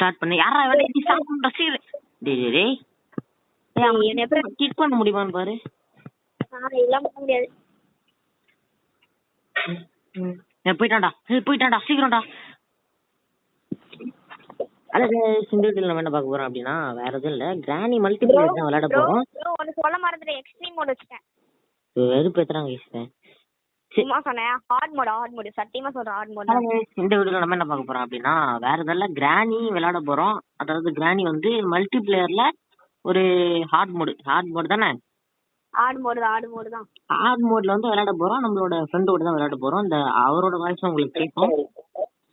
Start பண்ணு. யாரா வேலைக்கு சாப்பிட்டு சீர் டேய் டேய் டேய் என்ன எப்படி கிக் பண்ண முடியுமான்னு பாரு. இதெல்லாம் பண்ண முடியாது. போயிட்டான்டா போயிட்டான்டா சீக்கிரம்டா. அதாவது இந்த வீடியோல நம்ம என்ன பார்க்க போறோம் அப்படின்னா வேற எதுவும் இல்ல, கிராணி மல்டிபிளேயர் தான் விளையாட போறோம். ஒன்னு சொல்ல மறந்துட்டேன், எக்ஸ்ட்ரீம் மோட் வச்சிட்டேன். வெறுப்பேத்துறாங்க ஈஸ்வரன். சும்மா சொன்னேன், ஹார்ட் மோட் சத்தியமா சொல்றேன், ஹார்ட் மோட். இந்த வீடியோல நம்ம என்ன பார்க்க போறோம் அப்படின்னா வேற எதுவும் இல்ல, கிராணி விளையாட போறோம். அதாவது கிராணி வந்து மல்டிபிளேயர்ல ஒரு ஹார்ட் மோட் தானே? ஹார்ட் மோட் தான். ஹார்ட் மோட்ல வந்து விளையாட போறோம். நம்மளோட ஃப்ரெண்டோட தான் விளையாட போறோம். இந்த அவரோட வாய்ஸ் உங்களுக்கு கேட்கும்.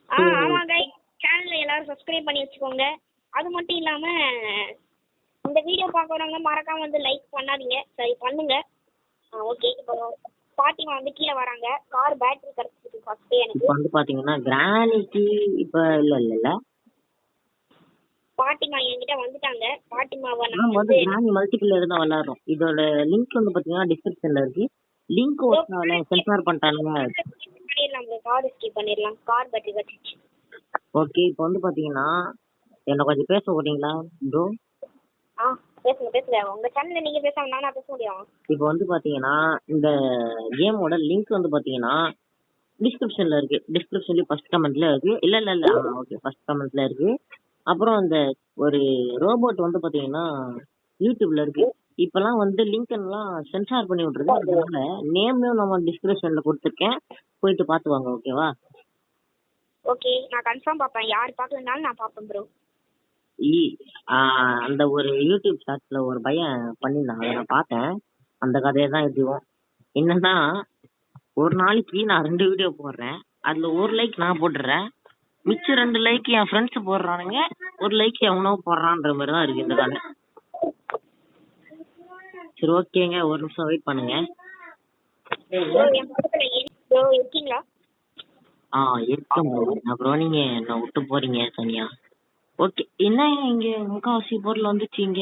ஆமா गाइस, சேனலை எல்லாரும் சப்ஸ்கிரைப் பண்ணி வச்சுக்கோங்க. அது மட்டும் இல்லாம இந்த வீடியோ பார்க்கறவங்க மறக்காம வந்து லைக் பண்ணாதீங்க, சரி பண்ணுங்க. ஓகே, இப்போ பாட்டிமா வந்து கீழே வராங்க. கார் பேட்டரி கிடைச்சிருக்கு ஃபர்ஸ்ட். எனக்கு இப்போ வந்து பாத்தீங்கன்னா கிரானிக்கு இப்போ இல்ல பாட்டிமா என்கிட்ட வந்துட்டாங்க. பாட்டிமாவை நான் வந்து கிரானி மல்டிபிளேயர் தான் விளையாடுறோம். இதோட லிங்க் வந்து பாத்தீங்கன்னா டிஸ்கிரிப்ஷன்ல இருக்கு. லிங்க் ஓட்டால சென்சார் பண்ணிட்டானுங்க. பண்ணிடலாம் ப்ரோ, கார் ஸ்கிப் பண்ணிடலாம். கார் பேட்டரி கிடைச்சிச்சு. ஓகே, இப்போ வந்து பாத்தீங்கன்னா என்ன கொஞ்சம் பேச போறீங்களா ப்ரோ? பேசுங்க. உங்க சேனல்ல நீங்க பேசாம நானா பேச முடியும்? இப்போ வந்து பாத்தீங்கன்னா இந்த கேமோட லிங்க் வந்து பாத்தீங்கன்னா டிஸ்கிரிப்ஷன்ல இருக்கு. டிஸ்கிரிப்ஷன்ல ஃபர்ஸ்ட் கமெண்ட்ல இருக்கு. இல்ல ஓகே, ஃபர்ஸ்ட் கமெண்ட்ல இருக்கு. அப்புறம் இந்த ஒரு ரோபோட் வந்து பாத்தீங்கன்னா யூடியூப்ல இருக்கு. இப்பெல்லாம் வந்து லிங்க் எல்லாம் சென்சார் பண்ணி விட்டுருக்கு. அதனால நேமையும் நம்ம டிஸ்கிரிப்ஷன்ல கொடுத்துருக்கேன், போயிட்டு பார்த்து வாங்க. ஓகேவா? ஓகே, நான் கன்ஃபார்ம் பாப்பேன். யார் பார்க்கலனாலும் நான் பாப்பேன் ப்ரோ. அந்த ஒரு யூடியூப் ஷார்ட்ஸ்ல ஒரு பையன் பண்ணியிருந்தான், அதை நான் பார்த்தேன். அந்த கதையை தான் இதுவும். என்னன்னா ஒரு நாளைக்கு நான் 2 வீடியோ போடுறேன். அதுல ஒரு லைக் நான் போட்டுடுறேன், மிச்சம் 2 லைக் என் ஃப்ரெண்ட்ஸ் போடுறானுங்க, ஒரு லைக் எவனோ போடுறான்ற மாதிரி தான் இருக்கு இந்த கதை. சரி ஓகேங்க, ஒரு நிமிஷம் வெயிட் பண்ணுங்க. இருக்கீங்களா? இருக்கேன் ப்ரோ. அப்புறம் நீங்க என்ன விட்டு போறீங்க தனியா? ஓகே, என்ன இங்க முக்காவாசி பொருள் வந்துச்சு இங்க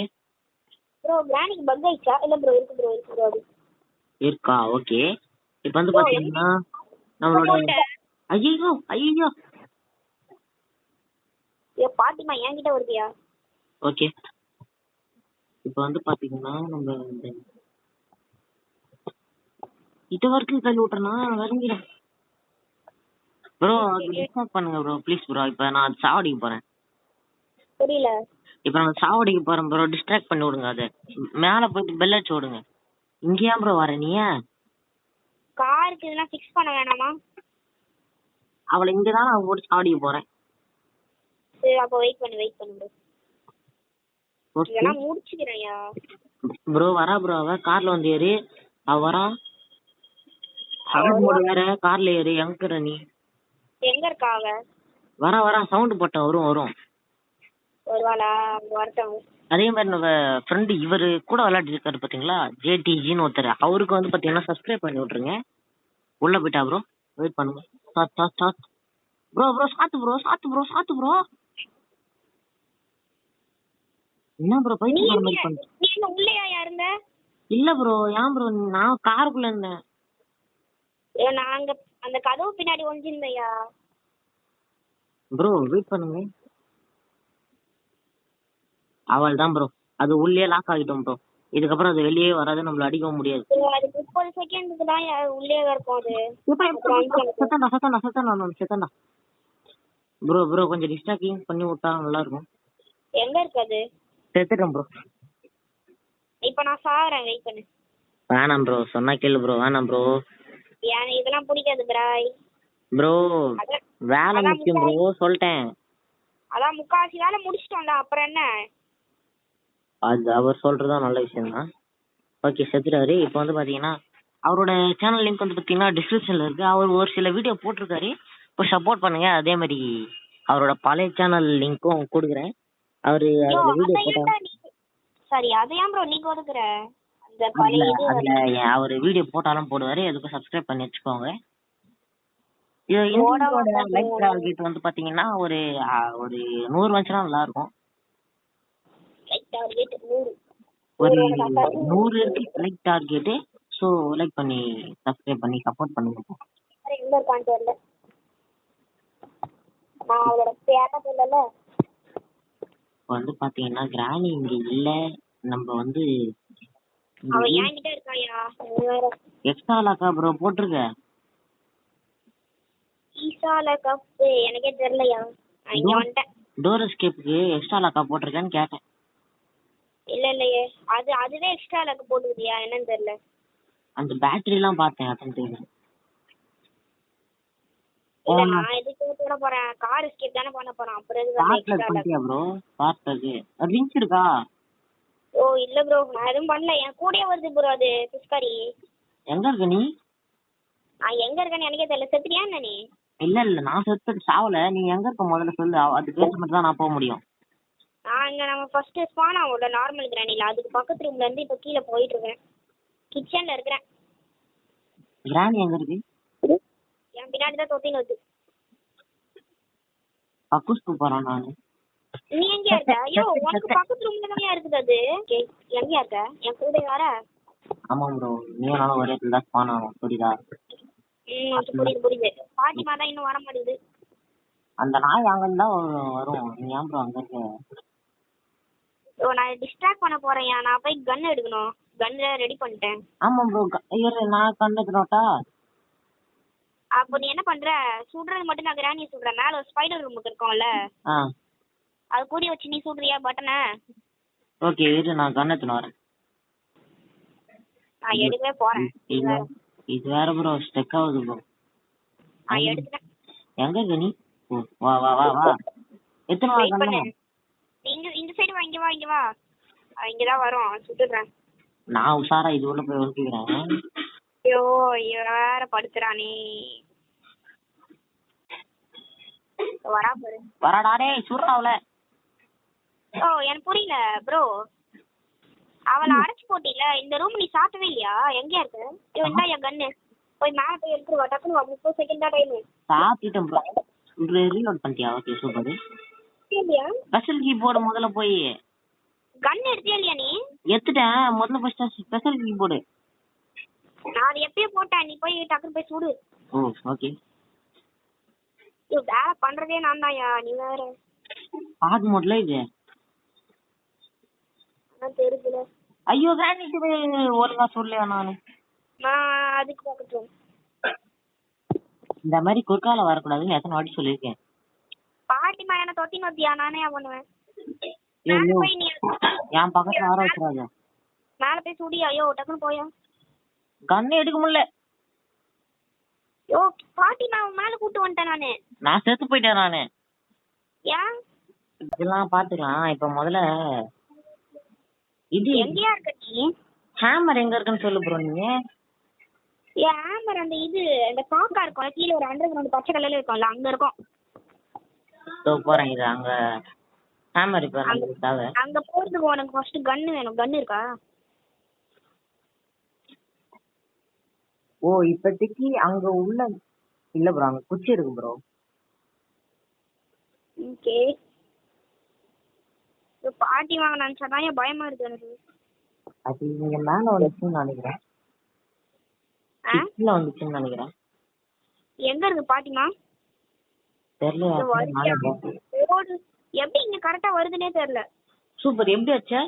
ப்ரோ. கிரானிக்கு பக் ஆயிச்சா? இல்ல ப்ரோ, இருக்கு ப்ரோ. இருக்கா? ஓகே, இப்போ வந்து பாத்தீங்கன்னா நம்மளோட ஐயோ பாட்டிமா என்கிட்ட வருதியா? ஓகே, இப்போ வந்து பாத்தீங்கன்னா நம்ம இந்த இது வரைக்கும் தள்ளி விட்டனா வரீங்க ப்ரோ. டிஸ்டர்ப் பண்ணுங்க ப்ரோ, ப்ளீஸ் ப்ரோ. இப்போ நான் சாவடிக்க போறேன். புரியல. இப்போ நான் சாவடிக்க போறேன் ப்ரோ, டிஸ்ட்ராக்ட் பண்ணி விடுங்க. அதை மேலே போயிட்டு பெல் அடிச்சு விடுங்க. இங்கே ஏன் ப்ரோ வர நீ? காருக்கு இதெல்லாம் ஃபிக்ஸ் பண்ண வேணாமா? அவளை இங்கே தான் நான் போட்டு சாவடிக்க போறேன். சரி, அப்போ வெயிட் பண்ணு ப்ரோ. இதெல்லாம் முடிச்சுக்கிறேன்யா ப்ரோ. வரா ப்ரோ, அவ கார்ல வந்து ஏறி அவ வரா. ஹார்ட் மோட் வேற, கார்ல ஏறி எங்கற நீ? எங்க இருக்கா அவ? வரா சவுண்ட் போட்டா வரும். வருவாளா? வரட்டும். அதே மாதிரி நம்ம ஃப்ரெண்டு இவரு கூட விளையாடிட்டு இருக்காரு பாத்தீங்களா, ஜேடிஜின்னு ஒருத்தர். அவருக்கு வந்து பாத்தீங்கன்னா சப்ஸ்கிரைப் பண்ணி விட்டுருங்க. உள்ள போயிட்டா ப்ரோ, வெயிட் பண்ணுங்க. ஸ்டார்ட் ப்ரோ சாத்து ப்ரோ. என்ன ப்ரோ பைத்தியம் வர மாதிரி பண்ணு? நீ என்ன உள்ளேயா இருந்த? இல்ல ப்ரோ, ஏன் ப்ரோ? நான் காருக்குள்ள இருந்தேன். நான் அங்க அந்த கதவு பின்னாடி ஒளிஞ்சிருந்தையா ப்ரோ? வெயிட் பண்ணுங்க. அவள் தான் ப்ரோ, அது உள்ளே லாக் ஆகிட்டோம் ப்ரோ. இதுக்கப்புறம் அது வெளியே வராது, நம்மள அடிக்கவும் முடியாது. அது 30 செகண்ட்க்கு தான் உள்ளே இருக்கும் அது. செத்தண்டா ப்ரோ. கொஞ்சம் டிஸ்ட்ராக்டிங் பண்ணி விட்டா நல்லா இருக்கும். எங்க இருக்கு அது? செத்துட்டேன் ப்ரோ. இப்போ நான் சாவறேன், வெயிட் பண்ணு. வேணாம் ப்ரோ, சொன்னா கேளு ப்ரோ. வேணாம் ப்ரோ, எனக்கு இதெல்லாம் பிடிக்காது பிராய். ப்ரோ வேலை முக்கியம் ப்ரோ, சொல்லிட்டேன். அதான் முக்காவாசி வேலை முடிச்சிட்டோம்ல, அப்புறம் என்ன? அது அவர் சொல்றதா நல்ல விஷயம் தான். ஓகே, செத்துட்டாரு. இப்போ வந்து பாத்தீங்கன்னா அவரோட சேனல் லிங்க் வந்து பாத்தீங்கன்னா டிஸ்கிரிப்ஷன்ல இருக்கு. அவர் ஒரு சில வீடியோ போட்டிருக்காரு, இப்போ சப்போர்ட் பண்ணுங்க. அதே மாதிரி அவரோட பழைய சேனல் லிங்க்கும் கொடுக்குறேன். அவரு வீடியோ போட்டா சரி, அதை ஏன் ப்ரோ நீ கொடுக்குற? அந்த பழைய இது அதுல அவர் வீடியோ போட்டாலும் போடுவாரு. எதுக்கும் சப்ஸ்கிரைப் பண்ணி வச்சுக்கோங்க. லைக் டார்கெட் வந்து பாத்தீங்கன்னா ஒரு 100 வந்துச்சுன்னா நல்லா இருக்கும். Like target 100. ஒரு 100 இருக்கு லைக் டார்கெட். சோ லைக் பண்ணி சப்ஸ்கிரைப் பண்ணி சப்போர்ட் பண்ணுங்க. எங்க இருக்கான்னு தெரியல. நான் அவளோட பேரை சொல்லல. இப்போ வந்து பாத்தீங்கன்னா கிராணி இங்க இல்ல. நம்ம வந்து அவ என்கிட்ட இருக்காயா எக்ஸ்ட்ரா லாக்கா ப்ரோ போட்டிருக்க? ஈசால கப்பு எனக்கே தெரியலையா. நான் இங்க வந்துட்டேன். டோர் எஸ்கேப்புக்கு எக்ஸ்ட்ரா லாக்கா போட்டிருக்கேன்னு கேட்டேன். இல்லையே அதுவே எக்ஸ்ட்ரா லாக் போட்டுக்கிட்டியா என்னன்னு தெரியல. அந்த பேட்டரி எல்லாம் பார்த்தேன் அத்தனை இல்ல நான் எதுக்கு போட போறேன், கார் எஸ்கேப் தானே பண்ண போறேன். அப்புறம் எதுக்கு எக்ஸ்ட்ரா லாக் ப்ரோ? பார்த்தது லிங்க் இருக்கா? ஓ இல்ல ப்ரோ நான் எதுவும் பண்ணல. என் கூடயே வருது ப்ரோ அது பிஸ்காரி. எங்க இருக்க நீ? நான் எங்க இருக்கேன்னு எனக்கே தெரியல. செத்துறியா என்ன நீ? இல்ல நான் செத்து சாவல. நீ எங்க இருக்க முதல்ல சொல்லு. அது பேச மட்டும் தான் நான் போக முடியும். நான் இங்க நம்ம ஃபர்ஸ்ட் ஸ்பான் ஆகும்ல நார்மல் கிரானில, அதுக்கு பக்கத்து ரூம்ல இருந்து இப்ப கீழே போயிட்டு இருக்கேன். கிச்சன்ல இருக்கிறேன். கிராணி எங்க இருக்கு? என் பின்னாடி தான் தொத்தின்னு வருது. பக்குஸ்க்கு போறான் நானு. நீ எங்க இருக்க? ஐயோ உனக்கு பக்கத்து ரூம்ல தான் இருக்குது அது. எங்க இருக்க? என் கூட வர? ஆமா ப்ரோ, நீ நானும் ஒரே இடத்துல தான் ஸ்பான் ஆகும். புரியுதா? புரியுது. பாட்டிமா தான் இன்னும் வர மாட்டேங்குது. அந்த நாய் அங்க இருந்தா வரும். நீ ஏன் ப்ரோ அங்க இருக்க? ஓ நான் டிஸ்ட்ராக்ட் பண்ண போறேன். நான் போய் கன் எடுக்கணும். கன்ல ரெடி பண்ணிட்டேன். ஆமா ப்ரோ, நான் கண்டுக்கிறோட்டா. அப்போ நீ என்ன பண்ற? சுடுறது மட்டும் நான் கிரானியை சுடுறேன். மேல ஒரு ஸ்பைடர் ரூமுக்கு இருக்கோம்ல, அது கூடி வச்சு நீ சுடுறியா பட்டனை? ஓகே இரு, நான் கண்ணத்துல வரேன். நான் எடுக்கவே போறேன். இது வேற ப்ரோ, ஸ்டெக் ஆகுது ப்ரோ. நான் எடுத்துட்டேன். எங்க இருக்க நீ? வா வா வா வா. எத்தனை வா கண்ணு? இந்த சைடு வா, இங்க வா இங்க வா. இங்கதான் வரும், சுட்டுறேன். நான் உஷாரா இது உள்ள போய் ஒழிக்கிறேன். ஐயோ வேற படுத்துறானே. வரா பாரு. வரடா டேய், சுடுறாவல. ஓ எனக்கு புரியல ப்ரோ. அவளை அடைச்சு போட்டில, இந்த ரூம் நீ சாத்தவே இல்லையா? எங்க இருக்கு? இவன் தான் என் கண்ணு. போய் மேல போய் எடுத்துட்டு வா டக்குனு. 30 செகண்ட் தான் டைம். சாத்திட்டேன் ப்ரோ. ரீலோட் பண்ணிட்டியா? Okay super. இல்லையா ஸ்பெஷல் கீபோர்டு முதல்ல போய் கன் எடுத்தியா இல்லையா நீ? எடுத்துட்டேன். முதல்ல ஃபர்ஸ்ட் ஸ்பெஷல் கீபோர்டு. நான் அது எப்பயே போட்டேன். நீ போய் டக்குனு போய் சுடு. ஓ ஓகே. ஐயோ வேலை பண்றதே நான் தான்யா, நீ வேற. பாக் மோட்ல இது. அதான் தெரியுதுல. ஐயோ கிரானிட் ஒழுங்கா சொல்லலையா நானு? நான் அதுக்கு பக்கத்துல இந்த மாதிரி குறுக்கால வரக்கூடாதுன்னு எத்தனை வாட்டி சொல்லியிருக்கேன். பாட்டிமா என்ன தொத்தின்னு வத்தியா? நானே பண்ணுவேன். என் பக்கத்துல வர வச்சுறாங்க. மேல போய் சுடியா. ஐயோ டக்குனு போயா. கண்ணே எடுக்க முடியல. யோ பாட்டிமா மேல கூட்டு வந்துட்டேன் நானு. நான் செத்து போயிட்டேன் நானு. ஏன்? இதெல்லாம் பாத்துக்கலாம். இப்ப முதல்ல இது எங்கயா இருக்க நீ? ஹேமர் எங்க இருக்குன்னு சொல்லு ப்ரோ. நீங்க ஏன் ஹேமர் அந்த இது அந்த காக்கா இருக்கும் கீழே ஒரு அண்டர் கிரவுண்ட் பச்சை கலர்ல இருக்கும்ல, அங்க இருக்கும். போறேன் இது. அங்க ஹேமர் இப்ப நமக்கு அங்க போறதுக்கு உனக்கு ஃபர்ஸ்ட் கன் வேணும். கன் இருக்கா? ஓ இப்போதைக்கு அங்க உள்ள இல்ல ப்ரோ. அங்க குச்சி இருக்கு ப்ரோ. ஓகே. பாட்டி வாங்க நினைச்சாதான் ஏன் பயமா இருக்கு எனக்கு. அது நீங்க மேல வந்துச்சுன்னு நினைக்கிறேன். கீழே வந்துச்சுன்னு நினைக்கிறேன். எங்க இருக்கு பாட்டிமா? தெரியல. எப்படி இங்க கரெக்டா வருதுன்னே தெரியல. சூப்பர். எப்படி ஆச்சு?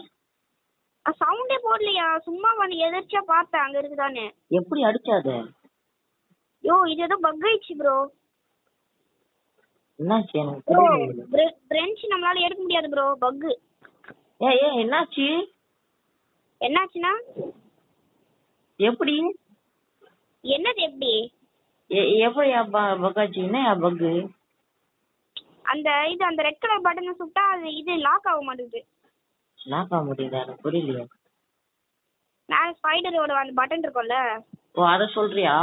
சவுண்டே போடலையா, சும்மா வந்து எதிர்ச்சியா பார்த்தேன் அங்க இருக்குதானே. எப்படி அடிச்சாது? யோ இது ஏதோ பக் ஆயிடுச்சு ப்ரோ. என்னாச்சு? பிரெஞ்ச் நம்மளால எடுக்க முடியாது ப்ரோ, பக். என்னாச்சு? என்னாச்சுன்னா எப்படி? என்னது எப்படி? எப்படி பக் ஆச்சு? என்ன பக்? அந்த இது அந்த ரெட் கலர் பட்டனை சுட்டா அது இது லாக் ஆக மாட்டேங்குது. லாக் ஆக மாட்டேங்குதா? எனக்கு புரியலையே. நான் ஸ்பைடரோட அந்த பட்டன் இருக்கும்ல. ஓ அத சொல்றியா?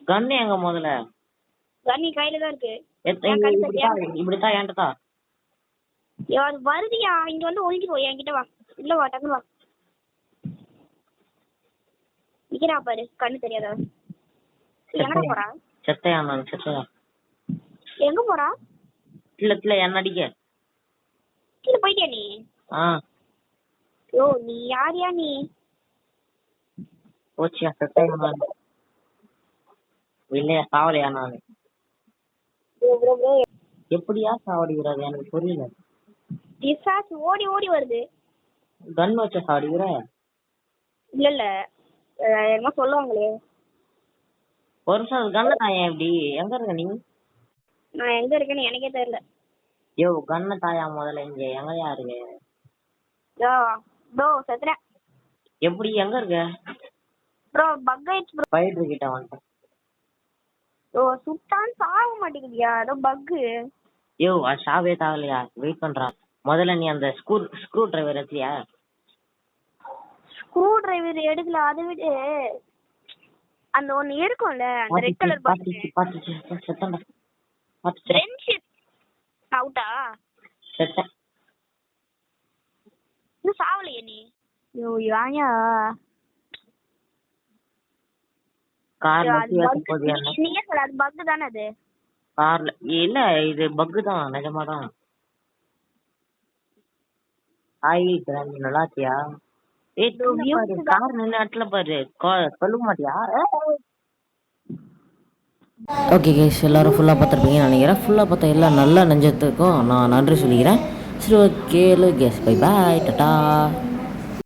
கன் எங்க முதல்ல? கன் கையில தான் இருக்கு. இப்படித்தான் ஏன்டா? அது வருதியா? இங்க வந்து ஒளிஞ்சிக்கோ. என்கிட்ட வா. இல்ல வா டக்குனு வா. நிக்கிறா பாரு, கண்ணு தெரியாத. எங்க போறா? செத்தையா நான் செத்தையா. எங்க போறா? இல்ல என்ன அடிக்க. கீழ போயிட்டியா நீ? யோ நீ யாரியா நீ? போச்சியா செத்தையா நான். இல்லையா சாவலையா நான்? எப்படியா சாவடிக்கிறாரு எனக்கு புரியல. பிசாசு ஓடி ஓடி வருது. கன் வச்ச சாடிக்கிற. இல்ல என்னமோ சொல்லுவாங்களே. ஒரு நிமிஷம் கண்ணை தாயா எப்படி எங்க இருக்க நீ? நான் எங்க இருக்கேன்னு எனக்கே தெரியல. யோ கண்ணை தாயா முதல்ல இங்க எங்கயா இருக்கு? ப்ரோ செத்துறேன். எப்படி எங்க இருக்க? ப்ரோ பக் ஆயிடுச்சு ப்ரோ. ஃபைட்டர் கிட்ட வந்துட்டேன். ப்ரோ சுட்டான் சாக மாட்டேங்குதியா? ஏதோ பக்கு. யோ அது சாவே தாகலையா? வெயிட் பண்றான். முதல்ல நீ அந்த ஸ்க்ரூ டிரைவர் எடுத்தியா? ஸ்க்ரூ டிரைவர் எடுக்கல. அதை விட அந்த ஒன்னு இருக்கும்ல அந்த ரெட் கலர் பாத்துச்சு செத்தண்டா. ஃப்ரெண்ட்ஷிப் அவுட்டா? செத்தேன். இன்னும் சாவலையே நீ? யோ யாயா கார்ல நீயே சொல்ல. அது பக் தானே அது? கார்ல இல்ல இது பக் தான் நிஜமாதான். ஹாய் கிராண்டி நல்லாச்சியா? கார் நின்று இடத்துல பாரு சொல்ல மாட்டியா? ஓகே கேஸ் எல்லாரும் ஃபுல்லாக பார்த்துருப்பீங்கன்னு நினைக்கிறேன். ஃபுல்லாக பார்த்தா எல்லா நல்ல நெஞ்சத்துக்கும் நான் நன்றி சொல்லிக்கிறேன். சரி okay guys bye bye Tata.